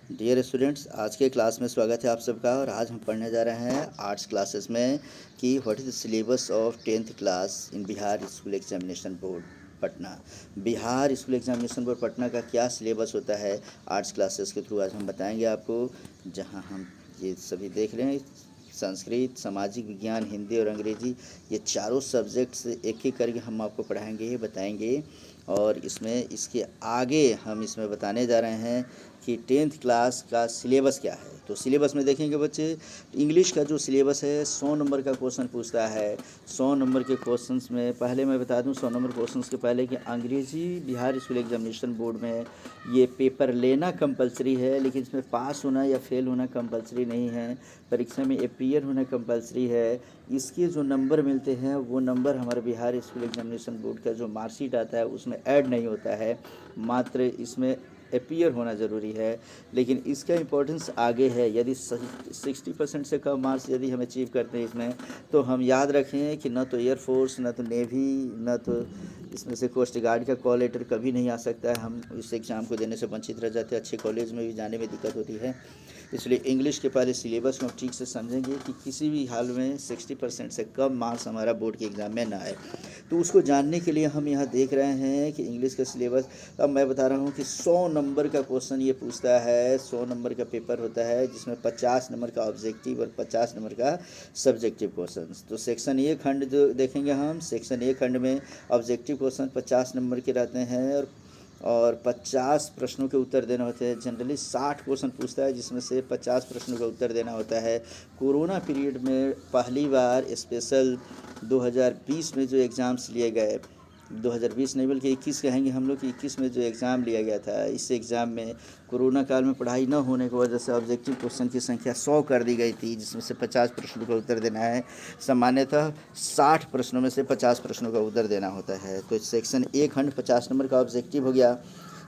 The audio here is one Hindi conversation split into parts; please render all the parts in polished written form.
डियर स्टूडेंट्स, आज के क्लास में स्वागत है आप सबका। और आज हम पढ़ने जा रहे हैं आर्ट्स क्लासेस में कि what is the syllabus of 10th class in Bihar school examination board Patna. Bihar school examination board Patna का क्या सिलेबस होता है आर्ट्स क्लासेस के थ्रू आज हम बताएंगे आपको। जहां हम ये सभी देख रहे हैं, संस्कृत, सामाजिक विज्ञान, हिंदी और अंग्रेजी, ये चारों सब्जेक्ट्स एक एक करके हम आपको पढ़ाएंगे, बताएंगे। और इसके आगे हम इसमें बताने जा रहे हैं कि 10th क्लास का सिलेबस क्या है। तो सिलेबस में देखेंगे बच्चे, इंग्लिश का जो सिलेबस है 100 नंबर का क्वेश्चन पूछता है। 100 नंबर के क्वेश्चंस में पहले मैं बता दूं 100 नंबर क्वेश्चंस के पहले कि अंग्रेजी बिहार स्कूल एग्जामिनेशन बोर्ड में ये पेपर लेना कंपलसरी है, लेकिन इसमें पास होना या फेल होना कंपलसरी नहीं है। परीक्षा में अपीयर होना कंपलसरी है। इसके जो नंबर मिलते हैं वो नंबर हमारे बिहार स्कूल एग्जामिनेशन बोर्ड का जो मार्कशीट आता है उसमें ऐड नहीं होता है, मात्र इसमें अपीयर होना ज़रूरी है। लेकिन इसका इम्पोर्टेंस आगे है। यदि 60% से कम मार्क्स यदि हम अचीव करते हैं इसमें, तो हम याद रखें कि न तो एयरफोर्स, न तो नेवी, न तो इसमें से कोस्ट गार्ड का कॉल लेटर कभी नहीं आ सकता है। हम इस एग्ज़ाम को देने से वंचित रह जाते हैं, अच्छे कॉलेज में भी जाने में दिक्कत होती है। इसलिए इंग्लिश के पहले सिलेबस को हम ठीक से समझेंगे कि किसी भी हाल में 60% से कम मार्क्स हमारा बोर्ड के एग्ज़ाम में ना आए। तो उसको जानने के लिए हम यहाँ देख रहे हैं कि इंग्लिश का सिलेबस। अब मैं बता रहा हूँ कि 100 नंबर का क्वेश्चन ये पूछता है। 100 नंबर का पेपर होता है जिसमें 50 नंबर का ऑब्जेक्टिव और 50 नंबर का सब्जेक्टिव क्वेश्चन। तो सेक्शन ए खंड जो देखेंगे हम, सेक्शन ए खंड में ऑब्जेक्टिव क्वेश्चन 50 नंबर के रहते हैं और 50 प्रश्नों के उत्तर देना होते हैं। जनरली 60 क्वेश्चन पूछता है जिसमें से 50 प्रश्नों का उत्तर देना होता है। कोरोना पीरियड में पहली बार स्पेशल 2020 में जो एग्ज़ाम्स लिए गए, 2020 नहीं बल्कि 21 कहेंगे हम लोग कि 21 में जो एग्ज़ाम लिया गया था, इस एग्ज़ाम में कोरोना काल में पढ़ाई न होने की वजह से ऑब्जेक्टिव क्वेश्चन की संख्या 100 कर दी गई थी, जिसमें से 50 प्रश्नों का उत्तर देना है। सामान्यतः 60 प्रश्नों में से 50 प्रश्नों का उत्तर देना होता है। तो सेक्शन ए खंड 50 नंबर का ऑब्जेक्टिव हो गया।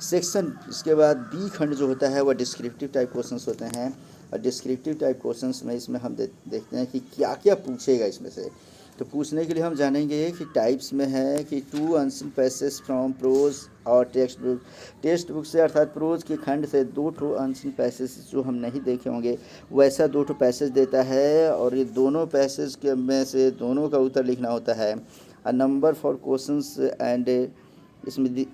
सेक्शन इसके बाद बी खंड जो होता है वह डिस्क्रिप्टिव टाइप क्वेश्चंस होते हैं। और डिस्क्रिप्टिव टाइप क्वेश्चंस में इसमें हम देखते हैं कि क्या क्या पूछेगा इसमें से। तो पूछने के लिए हम जानेंगे कि टाइप्स में है कि 2 अनसीन पैसेज फ्रॉम प्रोज और टेक्स्ट बुक से, अर्थात प्रोज के खंड से 2 अनसीन पैसेज जो हम नहीं देखे होंगे वैसा 2 पैसेज देता है। और ये दोनों पैसेज के में से दोनों का उत्तर लिखना होता है। A number for questions and इसमें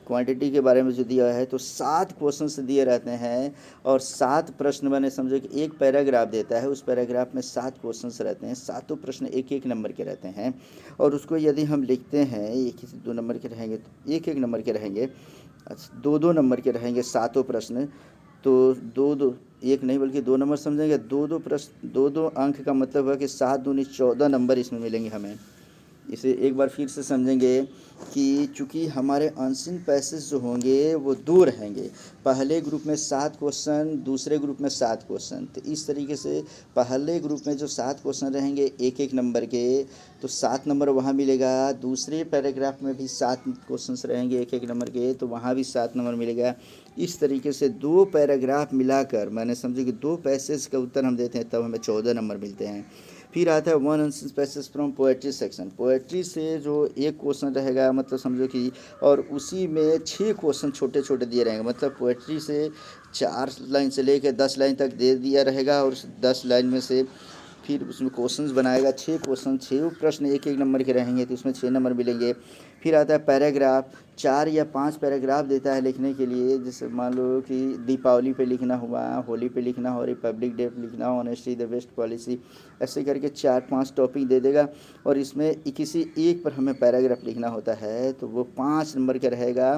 क्वांटिटी के बारे में जो दिया है तो 7 क्वेश्चंस दिए रहते हैं और 7 प्रश्न मैंने समझो कि एक पैराग्राफ देता है। उस पैराग्राफ में 7 क्वेश्चंस रहते हैं, सातों प्रश्न एक एक नंबर के रहते हैं। और उसको यदि हम लिखते हैं, एक ही 2 नंबर के रहेंगे तो एक एक नंबर के रहेंगे, 2 नंबर के रहेंगे सातों प्रश्न। तो 2 एक नहीं बल्कि 2 नंबर समझेंगे। 2 प्रश्न 2 अंक का मतलब है कि 7 दूनी 14 नंबर इसमें मिलेंगे हमें। इसे एक बार फिर से समझेंगे कि चूँकि हमारे अनसीन पैसेज जो होंगे वो 2 रहेंगे। पहले ग्रुप में 7 क्वेश्चन, दूसरे ग्रुप में 7 क्वेश्चन। तो इस तरीके से पहले ग्रुप में जो 7 क्वेश्चन रहेंगे एक एक नंबर के, तो 7 नंबर वहाँ मिलेगा। दूसरे पैराग्राफ में भी 7 क्वेश्चन रहेंगे एक एक नंबर के, तो वहाँ भी 7 नंबर मिलेगा। इस तरीके से 2 पैराग्राफ मिलाकर मैंने समझे कि 2 पैसेज का उत्तर हम देते हैं तब हमें 14 नंबर मिलते हैं। फिर आता है 1 answer passage from poetry section. Poetry से जो एक क्वेश्चन रहेगा, मतलब समझो कि, और उसी में 6 क्वेश्चन छोटे छोटे दिए रहेंगे। मतलब पोएट्री से 4 लाइन से लेकर 10 लाइन तक दे दिया रहेगा और उस 10 लाइन में से फिर उसमें क्वेश्चंस बनाएगा। 6 क्वेश्चन, 6 प्रश्न एक एक नंबर के रहेंगे, तो उसमें 6 नंबर मिलेंगे। फिर आता है पैराग्राफ, 4 या 5 पैराग्राफ देता है लिखने के लिए। जैसे मान लो कि दीपावली पे लिखना हुआ, होली पे लिखना हो, रिपब्लिक डे पे लिखना हो, ऑनेस्टी द बेस्ट पॉलिसी, ऐसे करके 4-5 टॉपिक दे देगा। और इसमें किसी एक पर हमें पैराग्राफ लिखना होता है, तो वो 5 नंबर का रहेगा।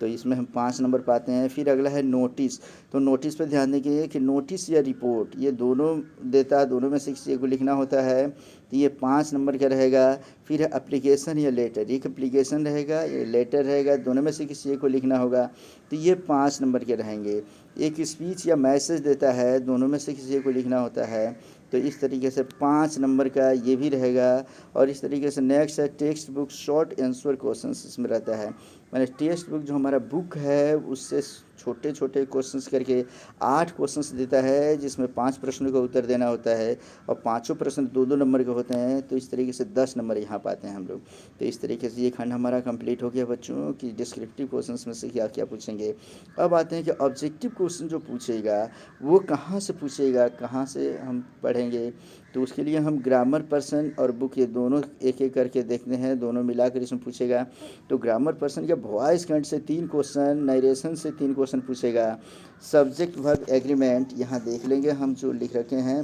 तो इसमें हम 5 नंबर पाते हैं। फिर अगला है नोटिस। तो नोटिस पर ध्यान देंगे कि नोटिस या रिपोर्ट ये दोनों देता है, दोनों में से किसी एक को लिखना होता है, तो ये 5 नंबर का रहेगा। फिर है एप्लीकेशन या लेटर, एक एप्लीकेशन रहेगा, ये लेटर रहेगा, दोनों में से किसी एक को लिखना होगा, तो ये 5 नंबर के रहेंगे। एक स्पीच या मैसेज देता है, दोनों में से किसी एक को लिखना होता है, तो इस तरीके से 5 नंबर का ये भी रहेगा। और इस तरीके से नेक्स्ट है text book short answer questions इसमें रहता है। मैंने टेक्स्ट बुक जो हमारा बुक है उससे छोटे छोटे क्वेश्चंस करके 8 क्वेश्चंस देता है, जिसमें 5 प्रश्नों का उत्तर देना होता है और पाँचों प्रश्न 2-2 नंबर के होते हैं। तो इस तरीके से 10 नंबर यहाँ पाते हैं हम लोग। तो इस तरीके से ये खंड हमारा कंप्लीट हो गया बच्चों कि डिस्क्रिप्टिव क्वेश्चंस में से क्या क्या पूछेंगे। अब आते हैं कि ऑब्जेक्टिव क्वेश्चन जो पूछेगा वो कहाँ से पूछेगा, कहाँ से हम पढ़ेंगे। तो उसके लिए हम ग्रामर पर्सन और बुक ये दोनों एक एक करके देखते हैं, दोनों मिलाकर इसमें पूछेगा। तो ग्रामर पर्सन का वॉइस खंड से 3 क्वेश्चन, नरेशन से 3 क्वेश्चन पूछेगा। सब्जेक्ट वर्ब एग्रीमेंट यहाँ देख लेंगे हम जो लिख रखे हैं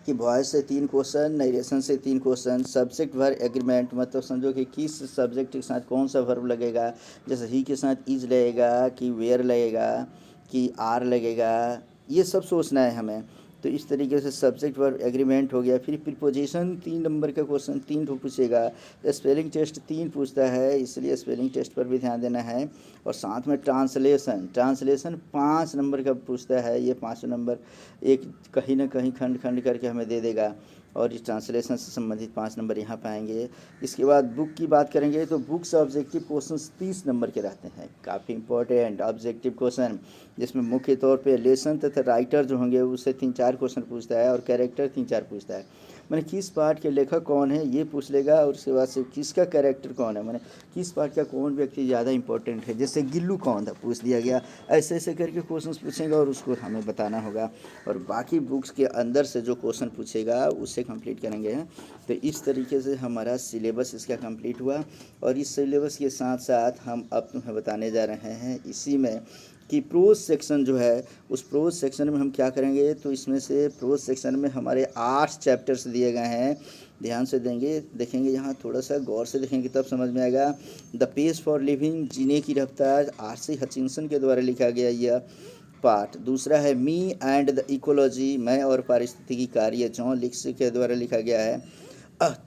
कि वॉइस से 3 क्वेश्चन, नरेशन से 3 क्वेश्चन। सब्जेक्ट वर्ब एग्रीमेंट मतलब समझो कि किस सब्जेक्ट के साथ कौन सा वर्ब लगेगा, जैसे ही के साथ इज लगेगा कि वेयर लगेगा कि आर लगेगा, ये सब सोचना है हमें। तो इस तरीके से सब्जेक्ट वर्ब एग्रीमेंट हो गया। फिर प्रीपोजिशन 3 नंबर का क्वेश्चन 3 तो पूछेगा। स्पेलिंग टेस्ट 3 पूछता है, इसलिए स्पेलिंग टेस्ट पर भी ध्यान देना है। और साथ में ट्रांसलेशन 5 नंबर का पूछता है। ये 5 नंबर एक कहीं ना कहीं खंड खंड करके हमें दे देगा और इस ट्रांसलेशन से संबंधित 5 नंबर यहाँ पाएंगे। इसके बाद बुक की बात करेंगे तो बुक से ऑब्जेक्टिव क्वेश्चन 30 नंबर के रहते हैं, काफ़ी इंपॉर्टेंट ऑब्जेक्टिव क्वेश्चन, जिसमें मुख्य तौर पे लेसन तथा राइटर जो होंगे उससे 3-4 क्वेश्चन पूछता है और कैरेक्टर 3-4 पूछता है। मैंने किस पार्ट के लेखक कौन है ये पूछ लेगा और उसके बाद से किसका कैरेक्टर कौन है, मैंने किस पार्ट का कौन व्यक्ति ज़्यादा इंपॉर्टेंट है, जैसे गिल्लू कौन था पूछ दिया गया। ऐसे ऐसे करके क्वेश्चन पूछेगा और उसको हमें बताना होगा। और बाकी बुक्स के अंदर से जो क्वेश्चन पूछेगा उससे कंप्लीट करेंगे। तो इस तरीके से हमारा सिलेबस इसका कंप्लीट हुआ। और इस सिलेबस के साथ साथ हम अब तुम्हें बताने जा रहे हैं इसी में कि प्रोज सेक्शन जो है उस प्रोज सेक्शन में हम क्या करेंगे। तो इसमें से प्रोज सेक्शन में हमारे 8 चैप्टर्स दिए गए हैं, ध्यान से देखेंगे यहाँ थोड़ा सा गौर से देखेंगे तब समझ में आएगा। द पेस फॉर लिविंग, जीने की रफ्तार, आर.सी. हचिंसन के द्वारा लिखा गया यह पार्ट। दूसरा है मी एंड द इकोलॉजी, मैं और पारिस्थितिकी कार्य, जॉन लिक्स के द्वारा लिखा गया है।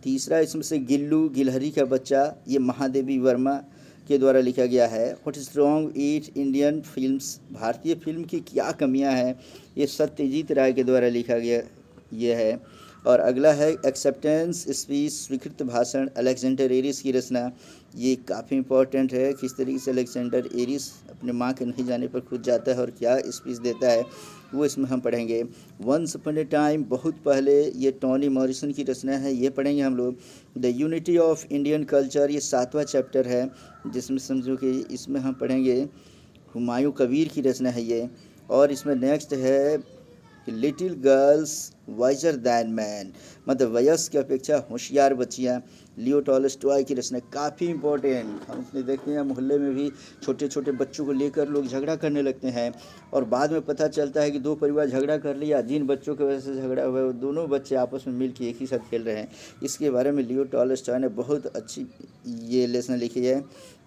तीसरा इसमें से गिल्लू, गिलहरी का बच्चा, ये महादेवी वर्मा के द्वारा लिखा गया है। What is wrong it Indian films, भारतीय फिल्म की क्या कमियां हैं, ये सत्यजीत राय के द्वारा लिखा गया ये है। और अगला है एक्सेप्टेंस स्पीच, स्वीकृत भाषण, अलेक्जेंडर एरिस की रचना, ये काफ़ी इंपॉर्टेंट है। किस तरीके से अलेक्जेंडर एरिस अपने माँ के नहीं जाने पर खुद जाता है और क्या स्पीच देता है वो इसमें हम पढ़ेंगे। वंस अपॉन ए टाइम, बहुत पहले, ये टॉनी मॉरिसन की रचना है, ये पढ़ेंगे हम लोग। The unity of Indian culture, ये 7वां चैप्टर है, जिसमें समझो कि इसमें हम पढ़ेंगे हुमायूं कबीर की रचना है ये। और इसमें नेक्स्ट है little girls wiser than man, मतलब वयस्क की अपेक्षा होशियार बच्चियाँ, लियो टॉलस्टॉय की रचना, काफ़ी इंपॉर्टेंट। हम उसने देखते हैं मोहल्ले में भी छोटे छोटे बच्चों को लेकर लोग झगड़ा करने लगते हैं और बाद में पता चलता है कि 2 परिवार झगड़ा कर लिया, जिन बच्चों की वजह से झगड़ा हुआ है वो दोनों बच्चे आपस में मिल के एक ही साथ खेल रहे हैं। इसके बारे में लियो टॉलस्टॉय ने बहुत अच्छी ये लेसन लिखी है।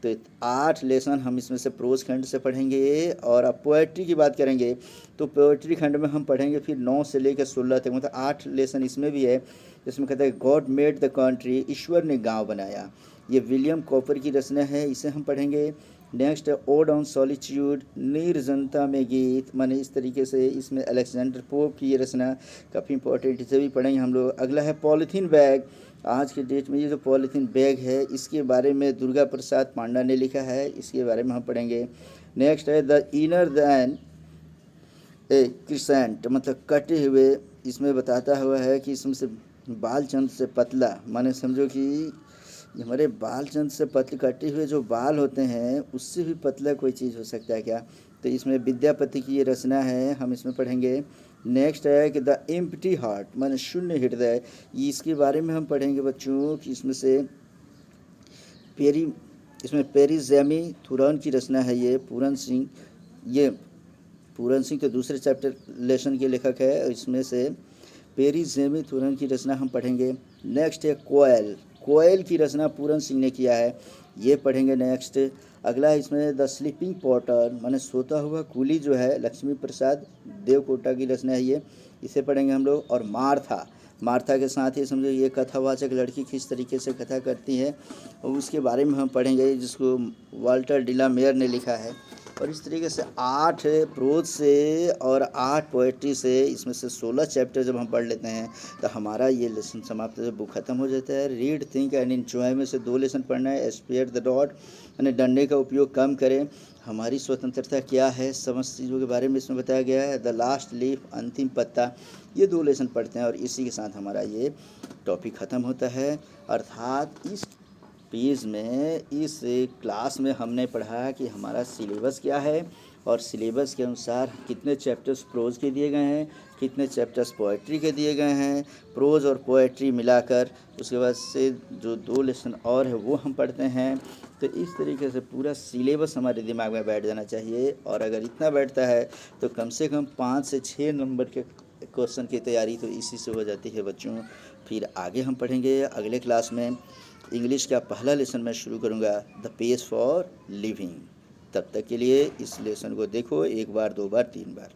तो 8 लेसन हम इसमें से प्रोज खंड से पढ़ेंगे। और अब पोएट्री की बात करेंगे तो पोएट्री खंड में हम पढ़ेंगे फिर 9 से लेकर 16 तक, मतलब 8 लेसन इसमें भी है, जिसमें कहता है गॉड मेड द कंट्री, ईश्वर ने गांव बनाया, ये विलियम कॉपर की रचना है, इसे हम पढ़ेंगे। नेक्स्ट है ओड ऑन सॉलिट्यूड, निर्जनता में गीत, माने इस तरीके से इसमें अलेक्जेंडर पोप की ये रचना काफ़ी इंपॉर्टेंट, इसे भी पढ़ेंगे हम लोग। अगला है पॉलीथीन बैग, आज के डेट में ये जो पॉलीथीन बैग है इसके बारे में दुर्गा प्रसाद पांडा ने लिखा है, इसके बारे में हम पढ़ेंगे। नेक्स्ट है the inner than a crescent, मतलब कटे हुए, इसमें बताता हुआ है कि इसमें से बालचंद से पतला, माने समझो कि हमारे बालचंद से पतले कटे हुए जो बाल होते हैं उससे भी पतला कोई चीज़ हो सकता है क्या। तो इसमें विद्यापति की ये रचना है, हम इसमें पढ़ेंगे। नेक्स्ट है कि द एम्प्टी हार्ट, माने शून्य हृदय, इसके बारे में हम पढ़ेंगे बच्चों कि इसमें से पेरिजेमी थुरौन की रचना है ये, पूरन सिंह तो दूसरे चैप्टर लेसन के लेखक है, इसमें से पेरिजेमी थुरौन की रचना हम पढ़ेंगे। नेक्स्ट है कोयल की रचना पूरन सिंह ने किया है, ये पढ़ेंगे नेक्स्ट। अगला इसमें द स्लीपिंग पॉटर, माने सोता हुआ कूली जो है, लक्ष्मी प्रसाद देवकोटा की रचना है ये, इसे पढ़ेंगे हम लोग। और मार्था के साथ ही समझो ये कथावाचक लड़की किस तरीके से कथा करती है और उसके बारे में हम पढ़ेंगे, जिसको वाल्टर डिला मेयर ने लिखा है। और इस तरीके से 8 प्रोज से और 8 पोएट्री से, इसमें से 16 चैप्टर जब हम पढ़ लेते हैं तो हमारा ये लेसन समाप्त हो, बुक ख़त्म हो जाता है। रीड, थिंक एंड एंजॉय में से 2 लेसन पढ़ना है। स्पेयर द डॉट, यानी डंडे का उपयोग कम करें। हमारी स्वतंत्रता क्या है, समस्त चीज़ों के बारे में इसमें बताया गया है। द लास्ट लीफ, अंतिम पत्ता, ये 2 लेसन पढ़ते हैं और इसी के साथ हमारा ये टॉपिक ख़त्म होता है। अर्थात इस पेज में, इस क्लास में हमने पढ़ा कि हमारा सिलेबस क्या है और सिलेबस के अनुसार कितने चैप्टर्स प्रोज के दिए गए हैं, कितने चैप्टर्स पोएट्री के दिए गए हैं, प्रोज और पोएट्री मिलाकर। उसके बाद से जो 2 लेसन और है वो हम पढ़ते हैं। तो इस तरीके से पूरा सिलेबस हमारे दिमाग में बैठ जाना चाहिए, और अगर इतना बैठता है तो कम से कम 5 से 6 नंबर के क्वेश्चन की तैयारी तो इसी से हो जाती है बच्चों। फिर आगे हम पढ़ेंगे अगले क्लास में। इंग्लिश का पहला लेसन मैं शुरू करूँगा, द पेज फॉर लिविंग। तब तक के लिए इस लेसन को देखो 1 बार, 2 बार, 3 बार।